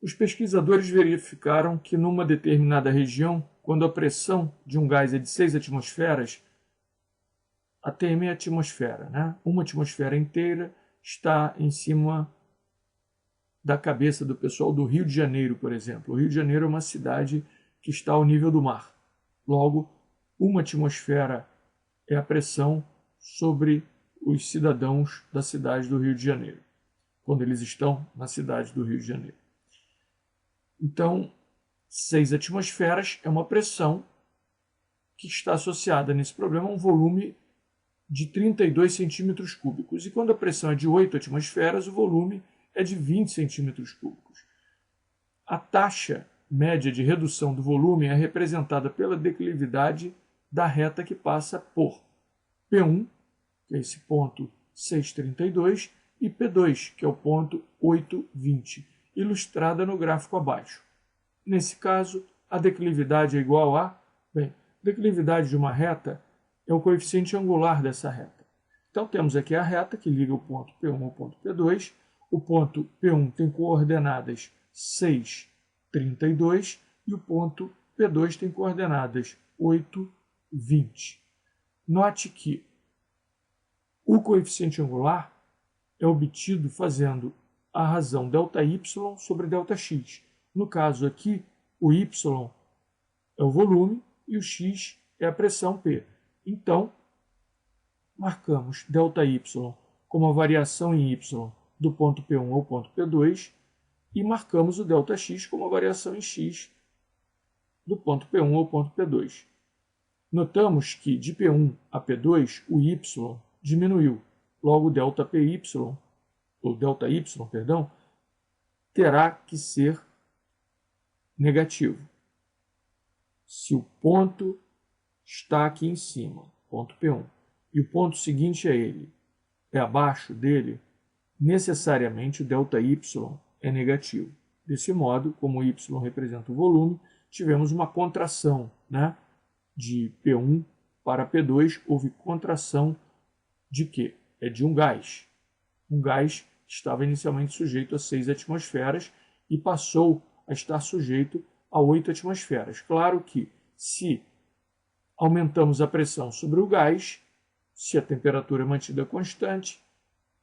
Os pesquisadores verificaram que numa determinada região, quando a pressão de um gás é de 6 atmosferas, ATM é atmosfera, né? Uma atmosfera inteira está em cima da cabeça do pessoal do Rio de Janeiro, por exemplo. O Rio de Janeiro é uma cidade que está ao nível do mar. Logo, uma atmosfera é a pressão sobre os cidadãos da cidade do Rio de Janeiro, quando eles estão na cidade do Rio de Janeiro. Então, 6 atmosferas é uma pressão que está associada nesse problema a um volume de 32 centímetros cúbicos. E quando a pressão é de 8 atmosferas, o volume é de 20 centímetros cúbicos. A taxa média de redução do volume é representada pela declividade da reta que passa por P1, que é esse ponto 632, e P2, que é o ponto 820, ilustrada no gráfico abaixo. Nesse caso, a declividade é igual a... Bem, declividade de uma reta é o coeficiente angular dessa reta. Então, temos aqui a reta que liga o ponto P1 ao ponto P2. O ponto P1 tem coordenadas 6, 32 e o ponto P2 tem coordenadas 8, 20. Note que o coeficiente angular é obtido fazendo a razão ΔY sobre ΔX. No caso aqui, o Y é o volume e o X é a pressão P. Então, marcamos ΔY como a variação em Y do ponto P1 ao ponto P2 e marcamos o ΔX como a variação em X do ponto P1 ao ponto P2. Notamos que de P1 a P2 o Y diminuiu, logo ΔPY, ou ΔY, perdão, terá que ser negativo. Se o ponto está aqui em cima, ponto P1, e o ponto seguinte a ele é abaixo dele, necessariamente o ΔY é negativo. Desse modo, como o Y representa o volume, tivemos uma contração, né? De P1 para P2, houve contração de quê? É de um gás. Um gás estava inicialmente sujeito a 6 atmosferas e passou a estar sujeito a 8 atmosferas. Claro que, se aumentamos a pressão sobre o gás, se a temperatura é mantida constante,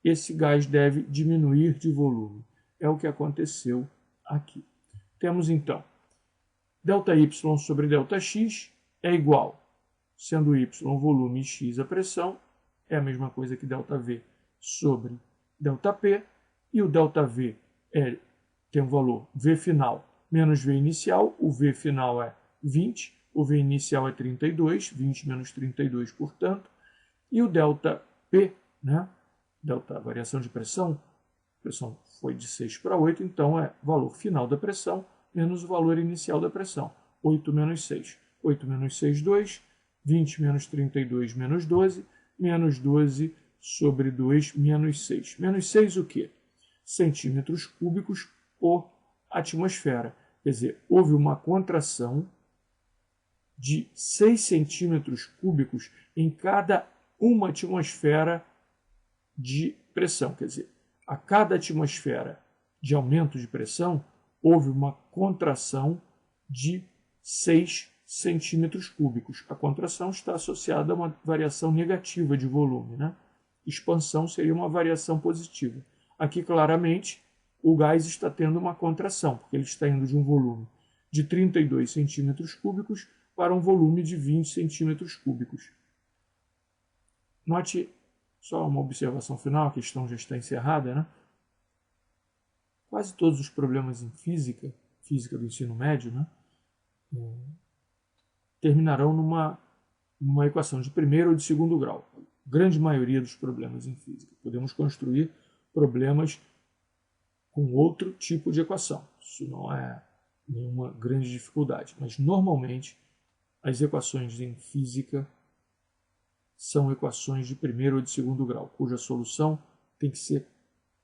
esse gás deve diminuir de volume. É o que aconteceu aqui. Temos então ΔY sobre ΔX é igual, sendo Y o volume e X a pressão, é a mesma coisa que ΔV sobre ΔP, e o ΔV tem um valor V final menos V inicial, o V final é 20, o V inicial é 32, 20 menos 32, portanto, e o ΔP, né? Delta, variação de pressão, a pressão foi de 6 para 8, então é valor final da pressão menos o valor inicial da pressão, 8 menos 6. 8 menos 6, 2, 20 menos 32, menos 12, menos 12 sobre 2, menos 6. Menos 6 o quê? Centímetros cúbicos por atmosfera. Quer dizer, houve uma contração de 6 centímetros cúbicos em cada uma atmosfera de pressão. Quer dizer, a cada atmosfera de aumento de pressão, houve uma contração de 6 centímetros cúbicos. A contração está associada a uma variação negativa de volume, né? Expansão seria uma variação positiva. Aqui, claramente, o gás está tendo uma contração, porque ele está indo de um volume de 32 centímetros cúbicos para um volume de 20 centímetros cúbicos. Note só uma observação final, a questão já está encerrada, né? Quase todos os problemas em física do ensino médio, né, terminarão numa equação de primeiro ou de segundo grau. A grande maioria dos problemas em física. Podemos construir problemas com outro tipo de equação. Isso não é nenhuma grande dificuldade. Mas, normalmente, as equações em física são equações de primeiro ou de segundo grau, cuja solução tem que ser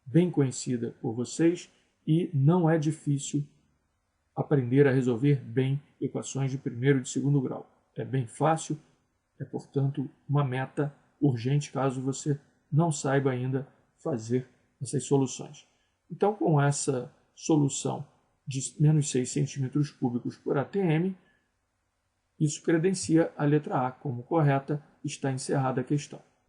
bem conhecida por vocês e não é difícil aprender a resolver bem equações de primeiro e de segundo grau. É bem fácil, é, portanto, uma meta urgente caso você não saiba ainda fazer essas soluções. Então, com essa solução de menos 6 centímetros cúbicos por atm. Isso credencia a letra A como correta. Está encerrada a questão.